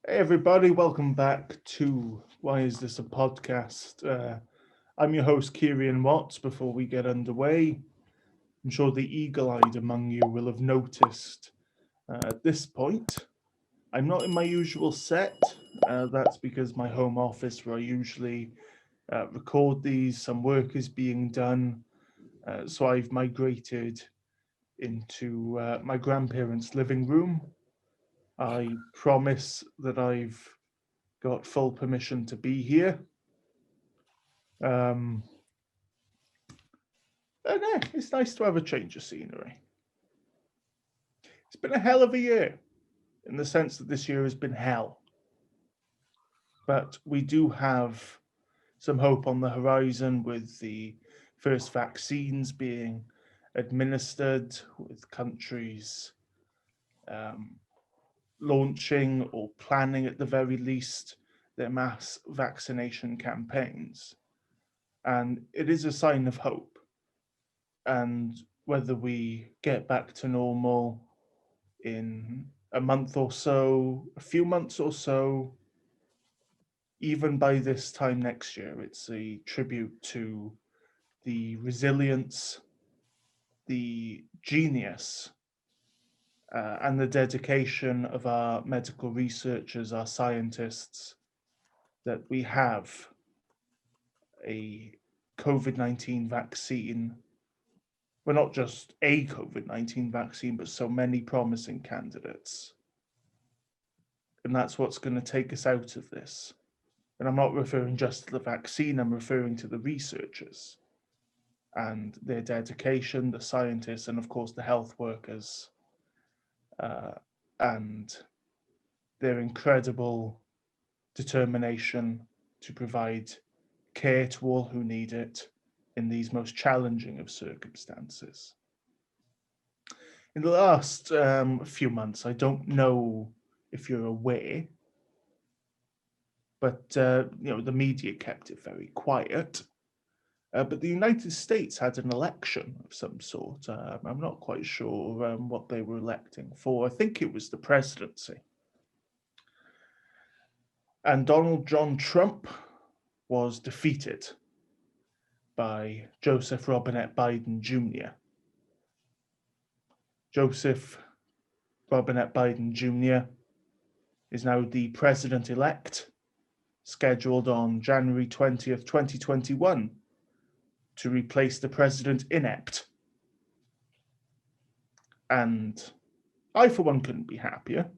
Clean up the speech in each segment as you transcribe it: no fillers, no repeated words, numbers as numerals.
Hey everybody, welcome back to Why Is This a Podcast? I'm your host, Kerean Watts. Before we get underway, I'm sure the eagle-eyed among you will have noticed at this point, I'm not in my usual set. That's because my home office where I usually record these, some work is being done. So I've migrated into my grandparents' living room. I promise that I've got full permission to be here. Um, and it's nice to have a change of scenery. It's been a hell of a year in the sense that this year has been hell. But we do have some hope on the horizon with the first vaccines being administered, with countries um, launching or planning at the very least their mass vaccination campaigns. And it is a sign of hope. And whether we get back to normal in a month or so, a few months or so, even by this time next year, it's a tribute to the resilience, the genius, and the dedication of our medical researchers, our scientists, that we have a COVID-19 vaccine. Well, not just a COVID-19 vaccine, but so many promising candidates. And that's what's going to take us out of this. And I'm not referring just to the vaccine, I'm referring to the researchers and their dedication, the scientists, and of course the health workers, and their incredible determination to provide care to all who need it in these most challenging of circumstances. In the last few months, I don't know if you're aware, but the media kept it very quiet. But the United States had an election of some sort. I'm not quite sure what they were electing for. I think it was the presidency. And Donald John Trump was defeated by Joseph Robinette Biden Jr. Joseph Robinette Biden Jr. is now the president-elect, scheduled on January 20th, 2021, to replace the president inept. And I, for one, couldn't be happier.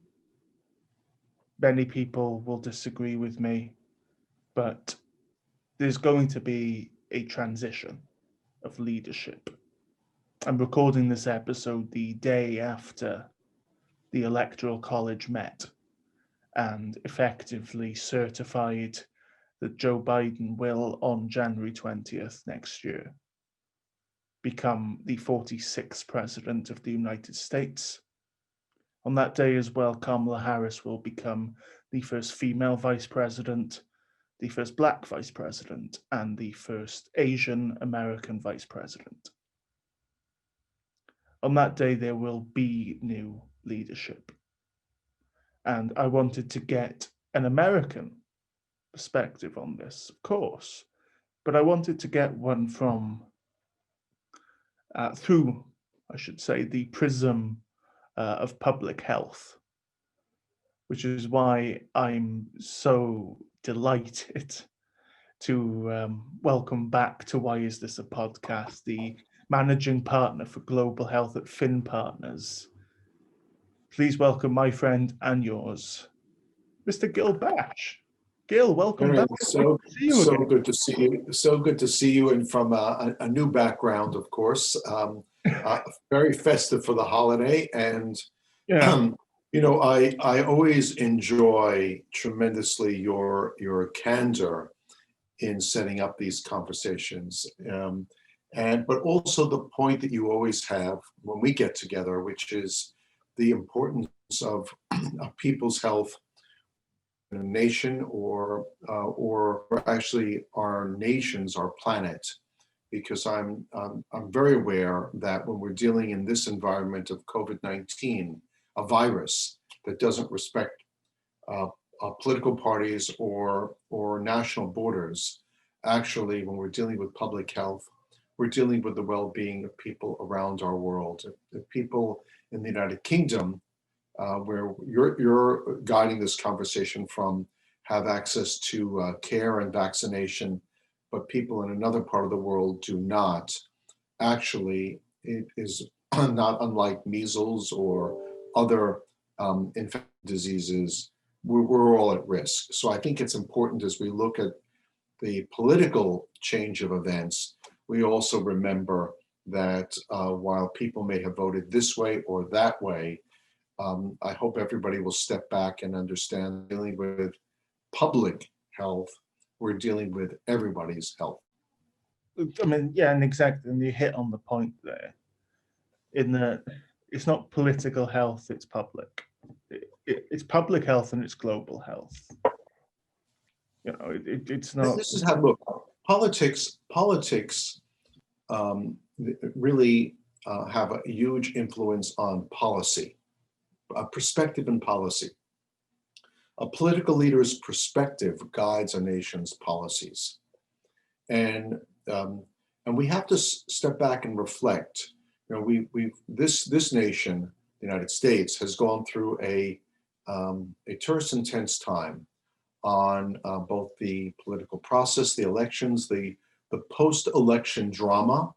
Many people will disagree with me, but there's going to be a transition of leadership. I'm recording this episode the day after the Electoral College met and effectively certified that Joe Biden will, on January 20th next year, become the 46th president of the United States. On that day as well, Kamala Harris will become the first female vice president, the first black vice president, and the first Asian American vice president. On that day, there will be new leadership. And I wanted to get an American perspective on this, of course, but I wanted to get one from, through, I should say, the prism of public health, which is why I'm so delighted to welcome back to Why Is This a Podcast, the managing partner for global health at Fin Partners. Please welcome my friend and yours, Mr. Gil Bashe. Gil, welcome Very back. so Good to see you so again. good to see you. So good to see you, and from a new background, of course. Very festive for the holiday, and Yeah. I always enjoy tremendously your candor in setting up these conversations, and but also the point that you always have when we get together, which is the importance of people's health in a nation or actually our nations, our planet, because I'm very aware that when we're dealing in this environment of COVID-19, a virus that doesn't respect political parties or national borders. Actually, when we're dealing with public health, we're dealing with the well-being of people around our world. If people in the United Kingdom, where you're guiding this conversation from, have access to care and vaccination, but people in another part of the world do not. Actually, it is not unlike measles or other infectious diseases. We're all at risk. So I think it's important as we look at the political change of events, we also remember that while people may have voted this way or that way, I hope everybody will step back and understand dealing with public health, we're dealing with everybody's health. I mean, yeah, and exactly, and you hit on the point there, in that it's not political health, it's public. It's public health and it's global health. You know, it's not. This is how, look, politics really have a huge influence on policy, perspective and policy. A political leader's perspective guides a nation's policies. And we have to step back and reflect. You know, this nation, the United States, has gone through a terse and tense time on both the political process, the elections, the post-election drama,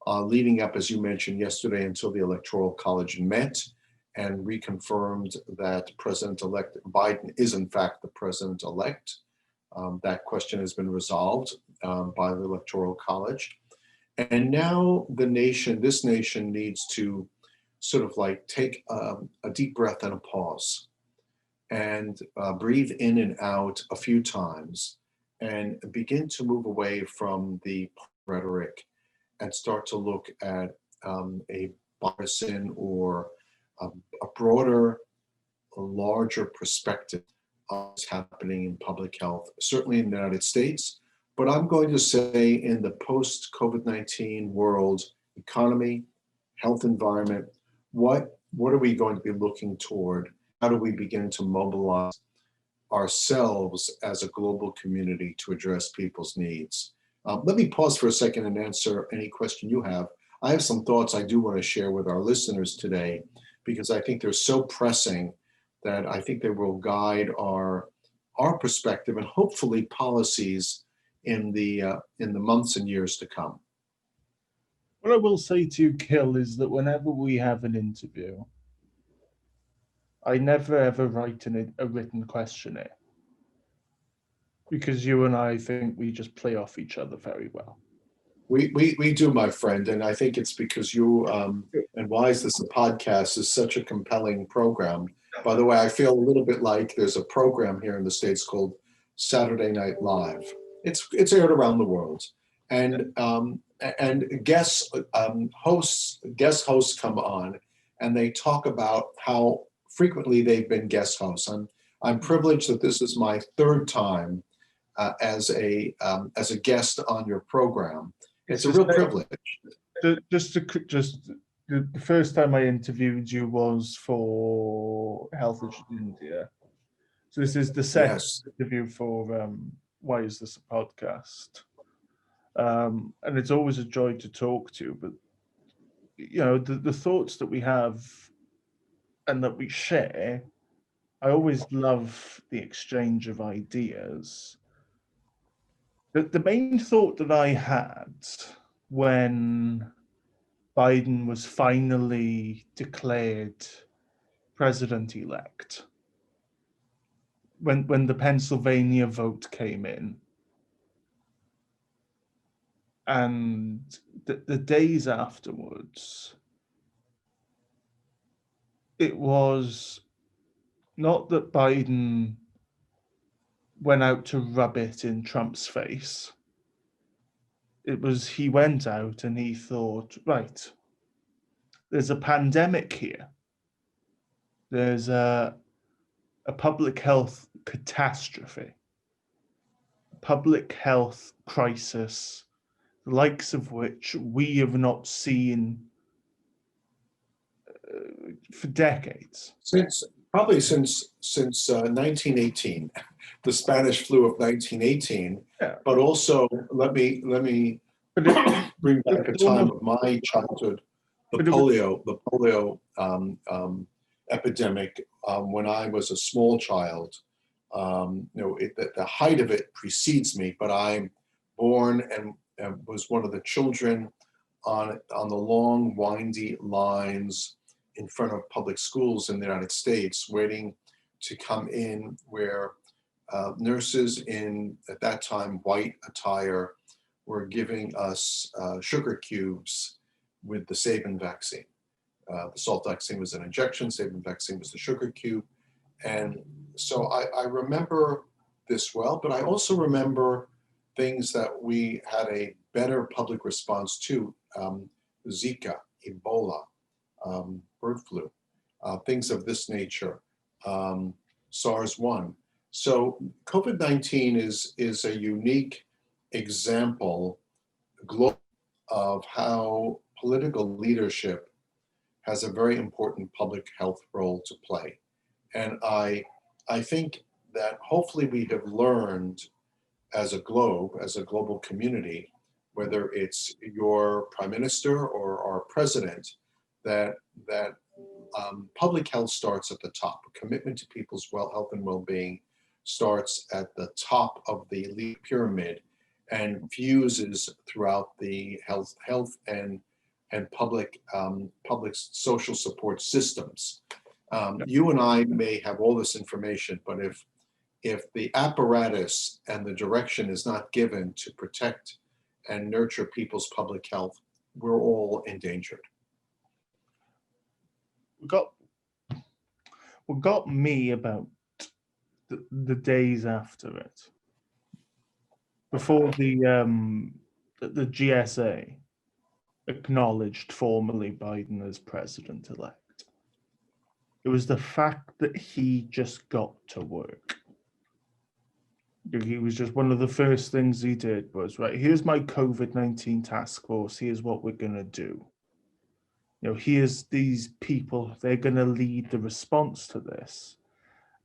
leading up, as you mentioned yesterday, until the Electoral College met and reconfirmed that President-elect Biden is in fact the president-elect. That question has been resolved by the Electoral College. And now this nation needs to sort of like take a deep breath and a pause and breathe in and out a few times and begin to move away from the rhetoric and start to look at a bipartisan or a broader, a larger perspective of what's happening in public health, certainly in the United States, but I'm going to say in the post-COVID-19 world, economy, health environment, what are we going to be looking toward? How do we begin to mobilize ourselves as a global community to address people's needs? Let me pause for a second and answer any question you have. I have some thoughts I do want to share with our listeners today, because I think they're so pressing that I think they will guide our perspective and hopefully policies in the months and years to come. What I will say to you, Gil, is that whenever we have an interview, I never ever write a written questionnaire, because you and I think we just play off each other very well. We do, my friend, and I think it's because you and Why Is This a Podcast is such a compelling program. By the way, I feel a little bit like there's a program here in the States called Saturday Night Live. It's aired around the world, and guest hosts come on, and they talk about how frequently they've been guest hosts. I'm privileged that this is my third time as a guest on your program. It's a real privilege. The first time I interviewed you was for Health in India. So this is the second interview for Why Is This a Podcast? And it's always a joy to talk to, but you know, the thoughts that we have and that we share, I always love the exchange of ideas. The main thought that I had when Biden was finally declared president-elect, when the Pennsylvania vote came in, and the days afterwards, it was not that Biden went out to rub it in Trump's face. It was he went out and he thought, right, there's a pandemic here. There's a public health catastrophe, a public health crisis, the likes of which we have not seen for decades. Probably since 1918, the Spanish flu of 1918. Yeah, But also, let me but it, bring back a it time almost, of my childhood, but it was, the polio epidemic when I was a small child. The height of it precedes me, but I'm born and was one of the children on the long, windy lines in front of public schools in the United States, waiting to come in, where nurses in, at that time, white attire were giving us sugar cubes with the Sabin vaccine. The salt vaccine was an injection, Sabin vaccine was the sugar cube. And so I remember this well, but I also remember things that we had a better public response to, Zika, Ebola, bird flu, things of this nature, SARS-1. So COVID-19 is a unique example of how political leadership has a very important public health role to play. And I think that hopefully we have learned as a globe, as a global community, whether it's your prime minister or our president, that public health starts at the top. A commitment to people's health and well-being starts at the top of the elite pyramid and fuses throughout the health and public social support systems. You and I may have all this information, but if the apparatus and the direction is not given to protect and nurture people's public health, we're all endangered. what got me about the days after it, before the GSA acknowledged formally Biden as president-elect, it was the fact that he just got to work. He was just, one of the first things he did was, right, here's my COVID-19 task force, here's what we're going to do. Here's these people, they're going to lead the response to this.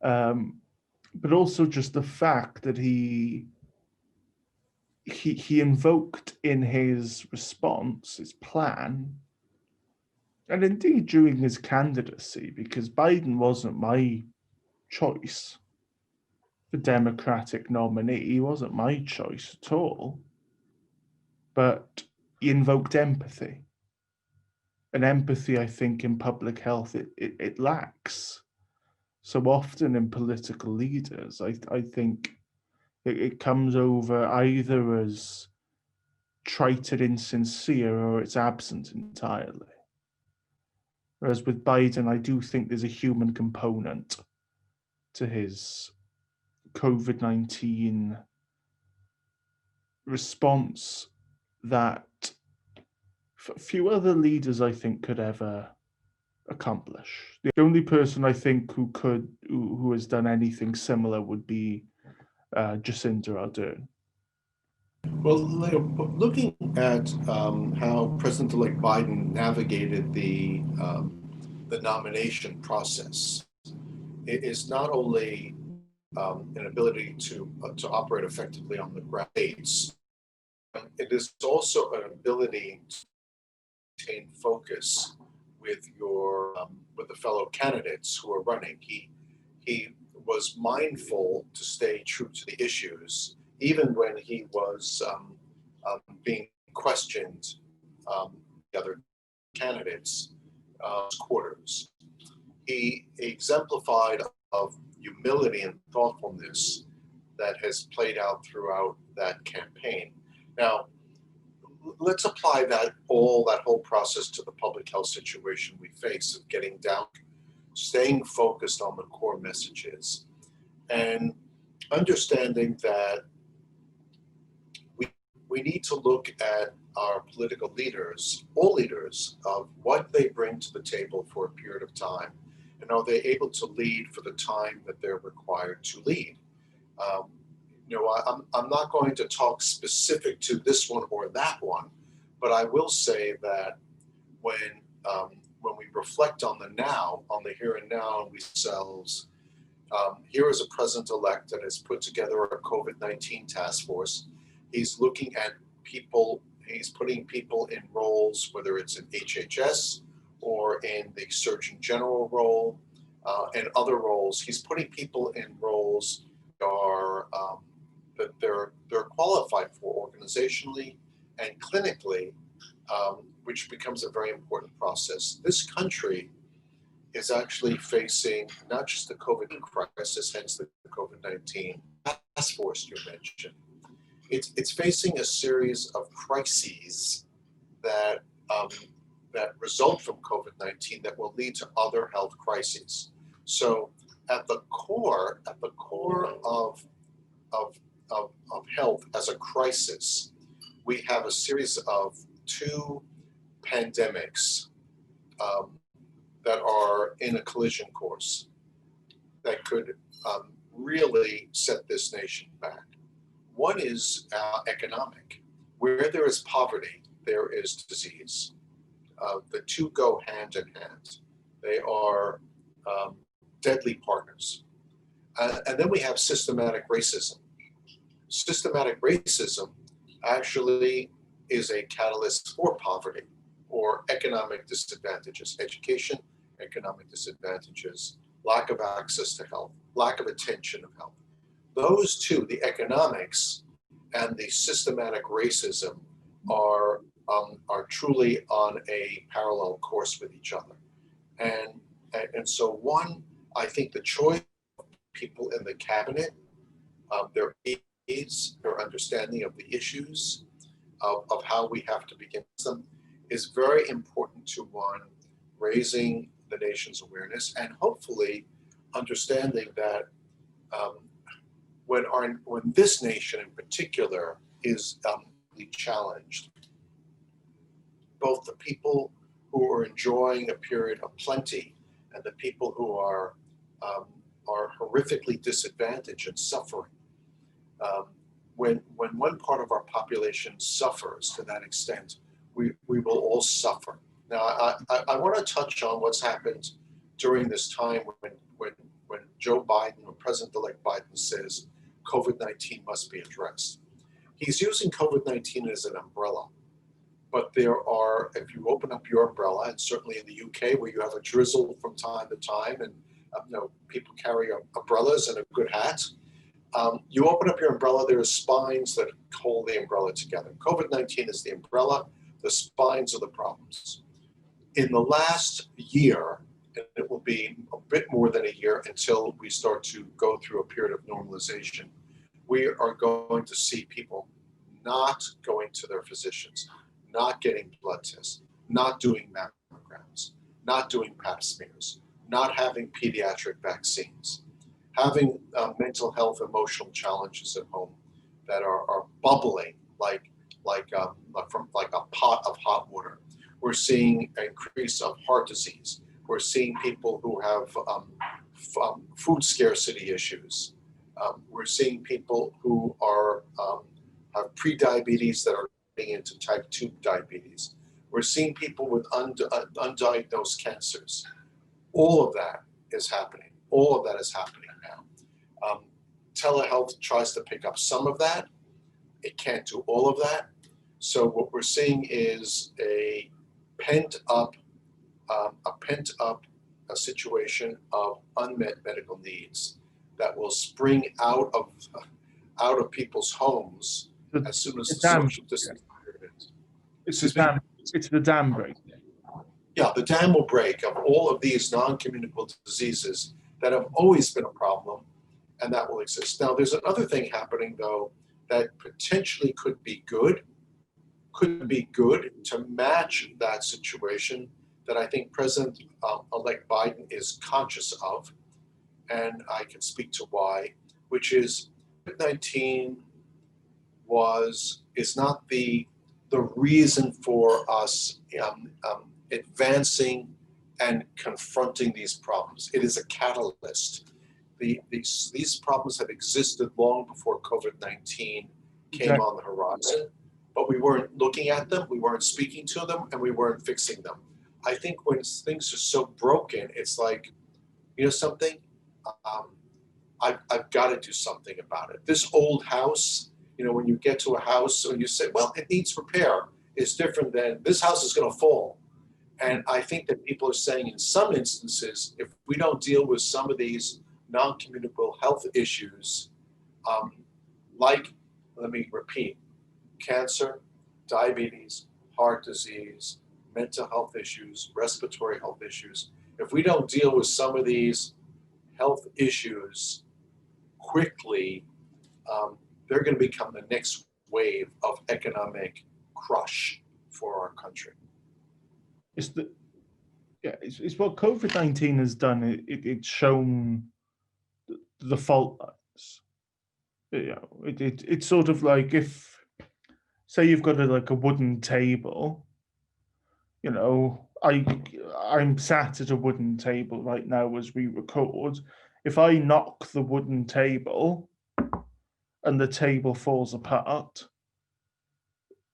But also just the fact that he invoked in his response, his plan, and indeed during his candidacy, because Biden wasn't my choice, the Democratic nominee, he wasn't my choice at all, but he invoked empathy. And empathy, I think, in public health, it lacks so often in political leaders. I think it comes over either as trite and insincere, or it's absent entirely. Whereas with Biden, I do think there's a human component to his COVID-19 response that few other leaders, I think, could ever accomplish. The only person I think who has done anything similar would be Jacinda Ardern. Well, looking at how President-elect Biden navigated the nomination process, it is not only an ability to operate effectively on the ground. It is also an ability to maintain focus with with the fellow candidates who are running. He was mindful to stay true to the issues, even when he was being questioned the other candidates' quarters. He exemplified of humility and thoughtfulness that has played out throughout that campaign. Now, let's apply that whole process to the public health situation we face of getting down, staying focused on the core messages, and understanding that we need to look at our political leaders, all leaders, of what they bring to the table for a period of time, and are they able to lead for the time that they're required to lead. I'm not going to talk specific to this one or that one, but I will say that when when we reflect on the now, on the here and now, we ourselves, here is a president-elect that has put together a COVID-19 task force. He's looking at people, he's putting people in roles, whether it's in HHS or in the Surgeon General role and other roles. He's putting people in roles that are that they're qualified for organizationally and clinically, which becomes a very important process. This country is actually facing not just the COVID crisis, hence the COVID-19 task force you mentioned. It's facing a series of crises that that result from COVID-19 that will lead to other health crises. So at the core of health as a crisis, we have a series of two pandemics that are in a collision course that could really set this nation back. One is economic. Where there is poverty, there is disease. The two go hand in hand. They are deadly partners. And then we have systematic racism. Systematic racism actually is a catalyst for poverty or economic disadvantages, education, economic disadvantages, lack of access to health, lack of attention of health. Those two, the economics and the systematic racism, are truly on a parallel course with each other. And so one, I think the choice of people in the cabinet, their needs, their understanding of the issues, of how we have to begin them, is very important to one, raising the nation's awareness and hopefully understanding that when this nation in particular is challenged, both the people who are enjoying a period of plenty and the people who are horrifically disadvantaged and suffering. When one part of our population suffers to that extent, we will all suffer. Now, I want to touch on what's happened during this time when Joe Biden, or President-elect Biden, says COVID-19 must be addressed. He's using COVID-19 as an umbrella. But there are, if you open up your umbrella, and certainly in the UK where you have a drizzle from time to time, and people carry umbrellas and a good hat, you open up your umbrella, there are spines that hold the umbrella together. COVID-19 is the umbrella, the spines are the problems. In the last year, and it will be a bit more than a year until we start to go through a period of normalization, we are going to see people not going to their physicians, not getting blood tests, not doing mammograms, not doing pap smears, not having pediatric vaccines, having mental health, emotional challenges at home that are bubbling from a pot of hot water. We're seeing an increase of heart disease. We're seeing people who have food scarcity issues. We're seeing people who have prediabetes that are getting into type 2 diabetes. We're seeing people with undiagnosed cancers. All of that is happening. All of that is happening now. Telehealth tries to pick up some of that. It can't do all of that. So what we're seeing is a pent up situation of unmet medical needs that will spring out of people's homes as soon as the social distancing period ends. It's the dam break. Yeah, the dam will break of all of these non-communicable diseases that have always been a problem, and that will exist. Now, there's another thing happening, though, that potentially could be good to match that situation that I think President-elect Biden is conscious of, and I can speak to why, which is COVID-19 is not the reason for us advancing and confronting these problems. It is a catalyst. These problems have existed long before COVID-19 came on the horizon, but we weren't looking at them, we weren't speaking to them, and we weren't fixing them. I think when things are so broken, it's like, you know something, um, I've got to do something about it. This old house, you know, when you get to a house and you say, well, it needs repair, it's different than this house is going to fall. And I think that people are saying in some instances, if we don't deal with some of these non-communicable health issues, um, like, let me repeat, cancer, diabetes, heart disease, mental health issues, respiratory health issues, if we don't deal with some of these health issues quickly, they're going to become the next wave of economic crush for our country. It's the yeah, it's what COVID-19 has done. It's shown the fault lines. You know, it's sort of like if, say, you've got like a wooden table. You know, I'm sat at a wooden table right now as we record. If I knock the wooden table and the table falls apart,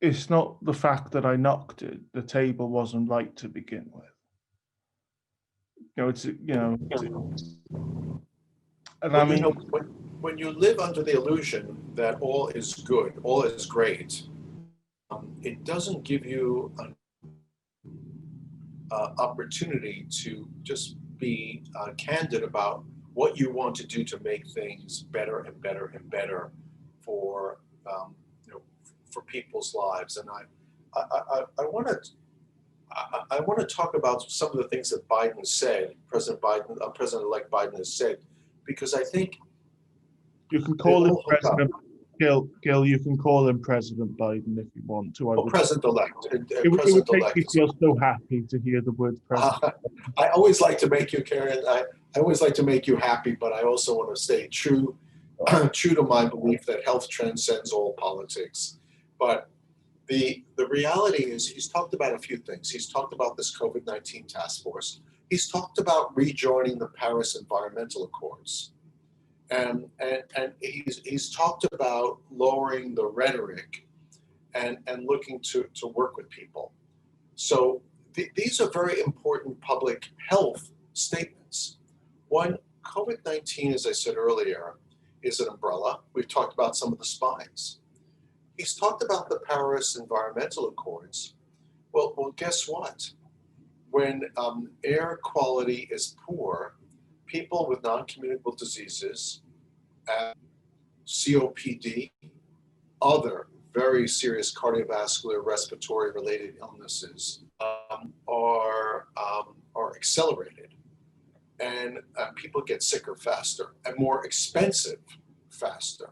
it's not the fact that I knocked it. The table wasn't right to begin with. You know, and I Well, you mean, know, when you live under the illusion that all is good, all is great, it doesn't give you an opportunity to just be candid about what you want to do to make things better and better and better for you know, for people's lives. And I want to I want to talk about some of the things that Biden said, President-elect Biden has said, because I think you can they call him all hook up. President Gil. You can call him President Biden if you want to. Oh, President-elect, It would make President-elect. me feel so happy to hear the word president. I always like to make you, Kerean. I always like to make you happy, but I also want to stay true, true to my belief that health transcends all politics. But the reality is, he's talked about a few things. He's talked about this COVID-19 task force. He's talked about rejoining the Paris Environmental Accords, and he's talked about lowering the rhetoric and looking to work with people. So these are very important public health statements. One, COVID-19, as I said earlier, is an umbrella. We've talked about some of the spines. He's talked about the Paris Environmental Accords. Well, guess what? When air quality is poor, people with non-communicable diseases, COPD, other very serious cardiovascular, respiratory related illnesses are accelerated, and people get sicker faster and more expensive faster.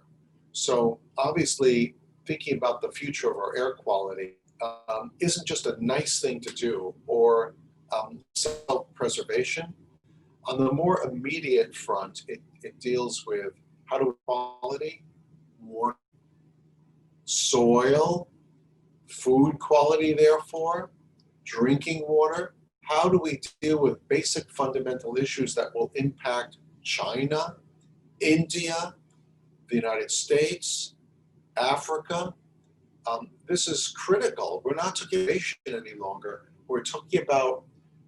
So obviously, thinking about the future of our air quality isn't just a nice thing to do or self-preservation. On the more immediate front, it deals with how do quality, water, soil, food quality, therefore, drinking water. How do we deal with basic fundamental issues that will impact China, India, the United States, Africa? This is critical. We're not talking about any longer. We're talking about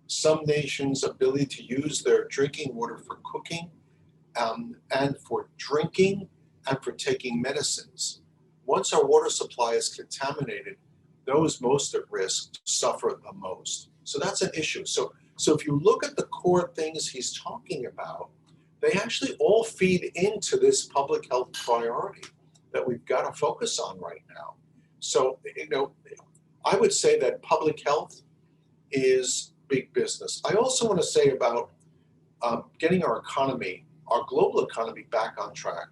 some nations' ability to use their drinking water for cooking and for drinking and for taking medicines. Once our water supply is contaminated, those most at risk suffer the most. So that's an issue. So if you look at the core things he's talking about, they actually all feed into this public health priority that we've got to focus on right now. So, you know, I would say that public health is big business. I also want to say about getting our economy, our global economy, back on track.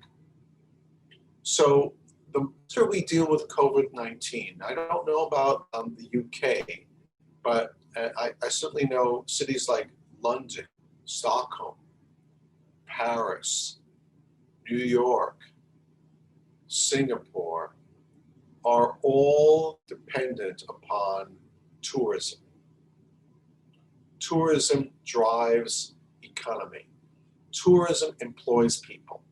So the better we deal with COVID-19, I don't know about the UK, but I certainly know cities like London, Stockholm, Paris, New York, Singapore are all dependent upon tourism. Tourism drives economy. Tourism employs people.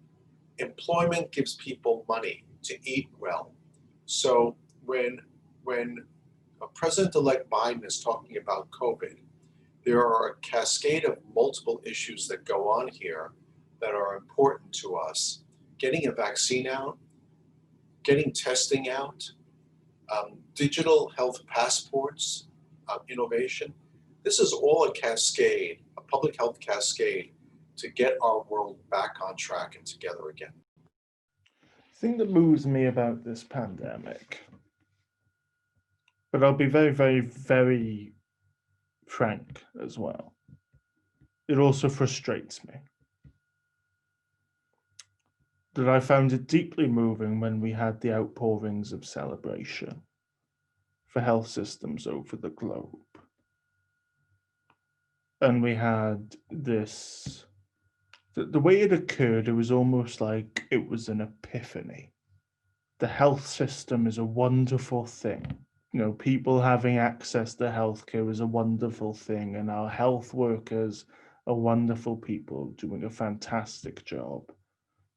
Employment gives people money to eat well. So when President-elect Biden is talking about COVID, there are a cascade of multiple issues that go on here that are important to us. Getting a vaccine out, getting testing out, digital health passports, innovation. This is all a cascade, a public health cascade to get our world back on track and together again. The thing that moves me about this pandemic, but I'll be very, very, very frank as well, it also frustrates me. That I found it deeply moving when we had the outpourings of celebration for health systems over the globe. And we had this, the way it occurred, it was almost like it was an epiphany. The health system is a wonderful thing. You know, people having access to healthcare is a wonderful thing, and our health workers are wonderful people doing a fantastic job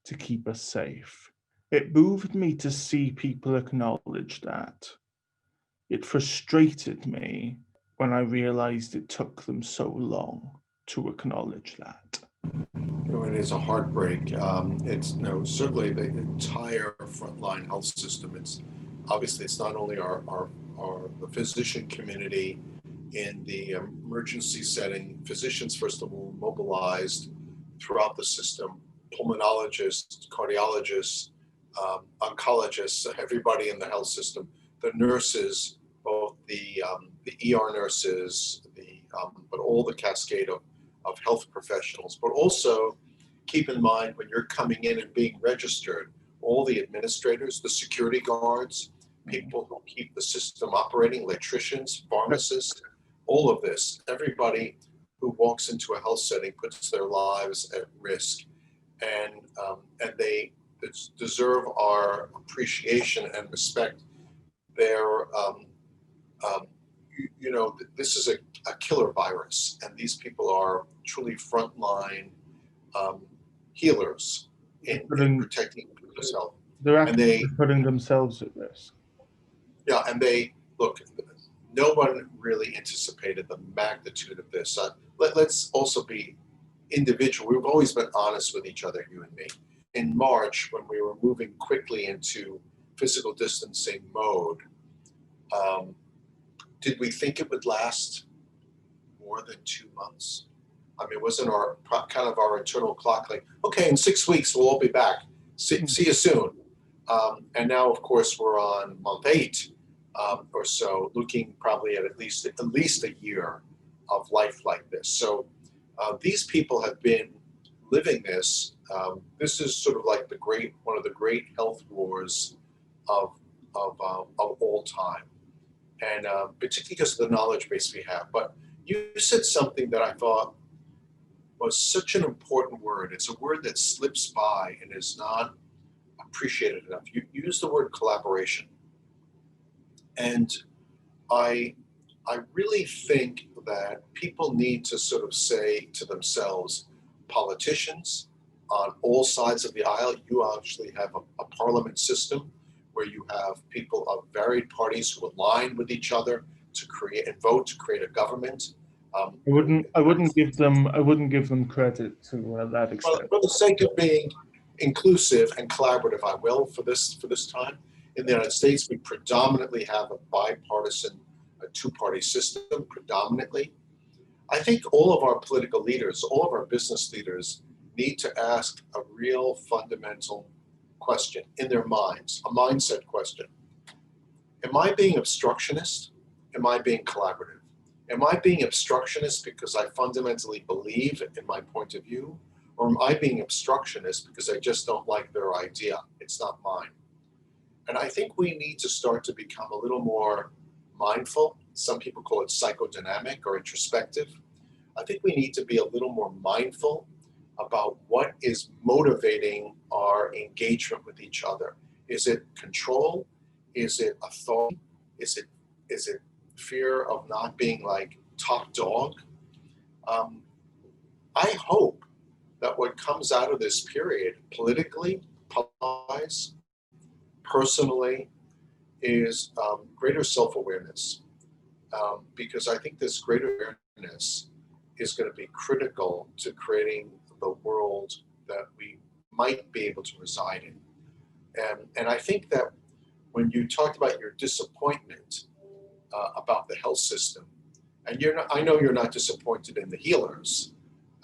to keep us safe. It moved me to see people acknowledge that. It frustrated me when I realized it took them so long to acknowledge that. It is a heartbreak. It's certainly the entire frontline health system. It's obviously it's not only the physician community in the emergency setting. Physicians, first of all, mobilized throughout the system. Pulmonologists, cardiologists, oncologists, everybody in the health system. The nurses, both the ER nurses, but all the cascade of health professionals. But also keep in mind when you're coming in and being registered, all the administrators, the security guards, people who keep the system operating, electricians, pharmacists, all of this, everybody who walks into a health setting puts their lives at risk. And they deserve our appreciation and respect. This is a killer virus, and these people are truly frontline healers in protecting people's health. They're actually putting themselves at risk. Yeah, and they look. No one really anticipated the magnitude of this. Let's also be individual. We've always been honest with each other, you and me. In March, when we were moving quickly into physical distancing mode, did we think it would last more than 2 months? I mean, wasn't our kind of our internal clock like, okay, in 6 weeks we'll all be back. See you soon. And now, of course, we're on month 8 or so, looking probably at least a year of life like this. So these people have been living this. This is sort of like one of the great health wars of all time, and particularly because of the knowledge base we have. But you said something that I thought was such an important word. It's a word that slips by and is not appreciated enough. You use the word collaboration, and I really think that people need to sort of say to themselves, politicians on all sides of the aisle, you actually have a parliament system where you have people of varied parties who align with each other to create and vote to create a government. I wouldn't give them credit to that extent. Well, for the sake of being inclusive and collaborative, I will for this time. In the United States, we predominantly have a bipartisan, a two-party system predominantly. I think all of our political leaders, all of our business leaders need to ask a real fundamental question in their minds, a mindset question. Am I being obstructionist? Am I being collaborative? Am I being obstructionist because I fundamentally believe in my point of view? Or am I being obstructionist because I just don't like their idea? It's not mine. And I think we need to start to become a little more mindful. Some people call it psychodynamic or introspective. I think we need to be a little more mindful about what is motivating our engagement with each other. Is it control? Is it authority? Is it fear of not being like top dog? I hope that what comes out of this period, politically, policy, personally, is greater self-awareness. Because I think this greater awareness is going to be critical to creating the world that we might be able to reside in. And I think that when you talked about your disappointment about the health system, and I know you're not disappointed in the healers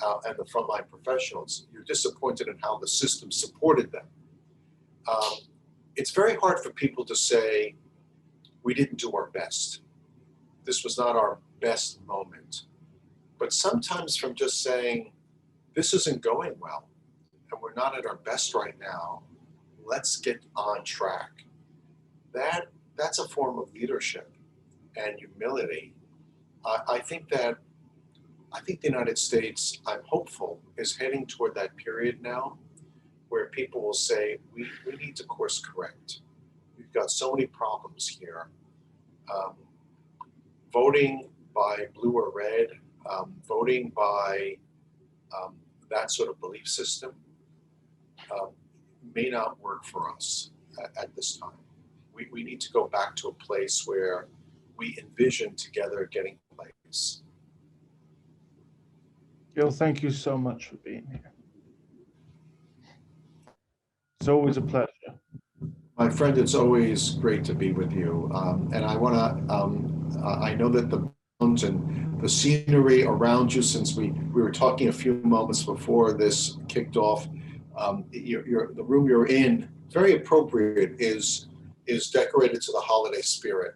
and the frontline professionals, you're disappointed in how the system supported them. It's very hard for people to say, we didn't do our best. This was not our best moment. But sometimes from just saying, this isn't going well, and we're not at our best right now, let's get on track. That's a form of leadership and humility. I think the United States, I'm hopeful, is heading toward that period now where people will say, we need to course correct. We've got so many problems here. Voting by blue or red, voting by that sort of belief system may not work for us at this time. We need to go back to a place where we envision together getting place. Gil, thank you so much for being here. It's always a pleasure. My friend, it's always great to be with you. And I want to, I know that the mountains and the scenery around you, since we were talking a few moments before this kicked off, the room you're in, very appropriate, is decorated to the holiday spirit.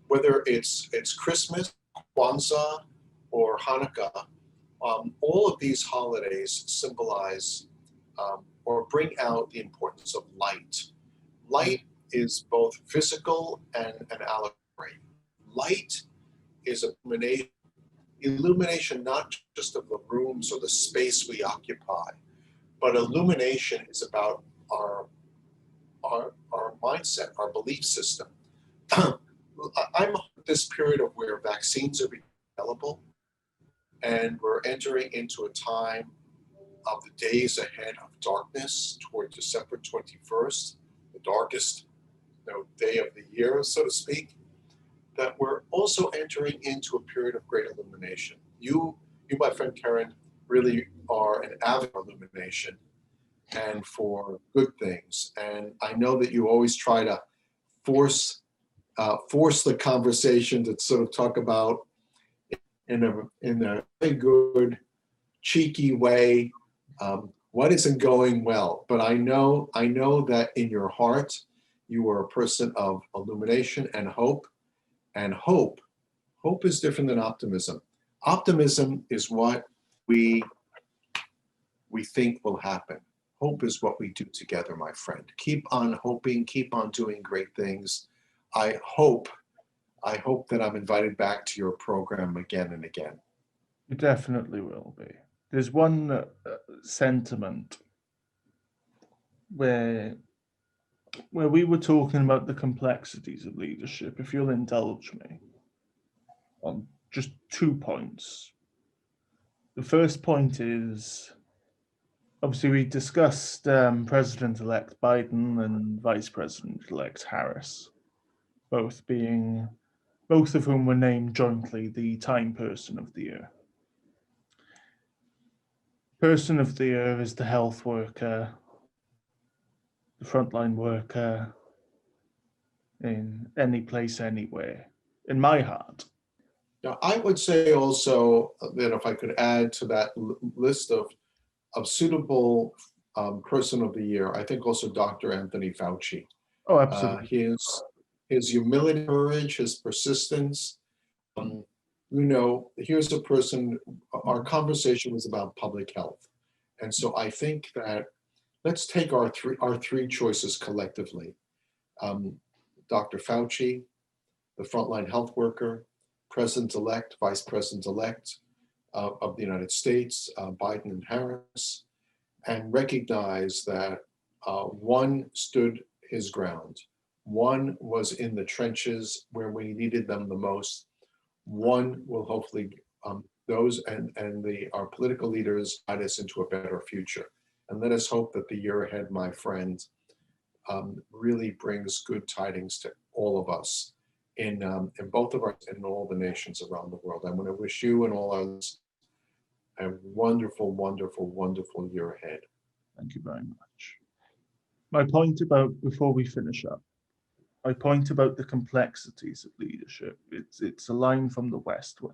Whether it's Christmas, Kwanzaa, or Hanukkah, all of these holidays symbolize or bring out the importance of light. Light is both physical and an allegory. Light is illumination not just of the rooms or the space we occupy, but illumination is about our mindset, our belief system. I'm at this period of where vaccines are available, and we're entering into a time of the days ahead of darkness toward December 21st, the darkest day of the year, so to speak, that we're also entering into a period of great illumination. You, my friend Kerean, really are an avid illumination and for good things. And I know that you always try to force the conversation to sort of talk about in a very good, cheeky way what isn't going well. But I know that in your heart you are a person of illumination and hope. And hope is different than optimism. Optimism is what we think will happen. Hope is what we do together, my friend. Keep on hoping, keep on doing great things. I hope that I'm invited back to your program again and again. You definitely will be. There's one sentiment where we were talking about the complexities of leadership, if you'll indulge me, on just 2 points. The first point is, obviously we discussed President-elect Biden and Vice President-elect Harris, both of whom were named jointly the Time Person of the Year. Person of the Year is the health worker, the frontline worker, in any place, anywhere, in my heart. Now, I would say also that if I could add to that list of suitable Person of the Year, I think also Dr. Anthony Fauci. Oh, absolutely. His humility, courage, his persistence. Here's a person, our conversation was about public health. And so I think that let's take our three choices collectively. Dr. Fauci, the frontline health worker, President-elect, Vice President-elect of the United States, Biden and Harris, and recognize that one stood his ground. One was in the trenches where we needed them the most. One will hopefully, those and our political leaders guide us into a better future. And let us hope that the year ahead, my friend, really brings good tidings to all of us in both of our, in all the nations around the world. I want to wish you and all others a wonderful, wonderful, wonderful year ahead. Thank you very much. My point about, before we finish up, my point about the complexities of leadership, it's a line from the West Wing.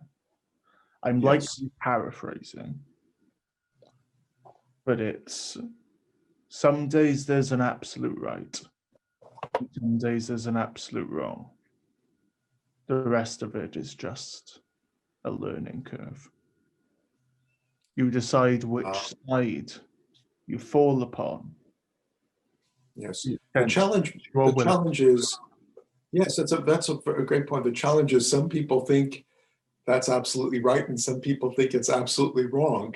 I'm Yes. likely paraphrasing, but it's some days there's an absolute right, some days there's an absolute wrong. The rest of it is just a learning curve. You decide which side you fall upon. Yes. The challenge is, yes, that's a great point. The challenge is some people think that's absolutely right and some people think it's absolutely wrong.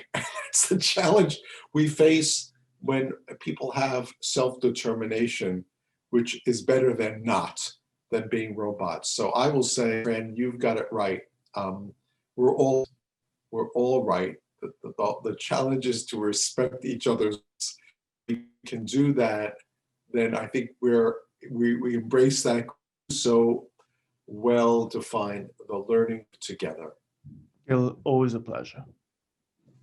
It's the challenge we face when people have self-determination, which is better than not, than being robots. So I will say, friend, you've got it right. We're all right. The challenge is to respect each other's. We can do that, then I think we embrace that so well defined, the learning together. Gil, always a pleasure.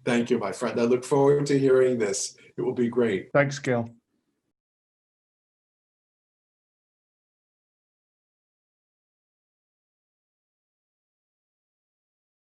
Thank you, my friend. I look forward to hearing this. It will be great. Thanks, Gil.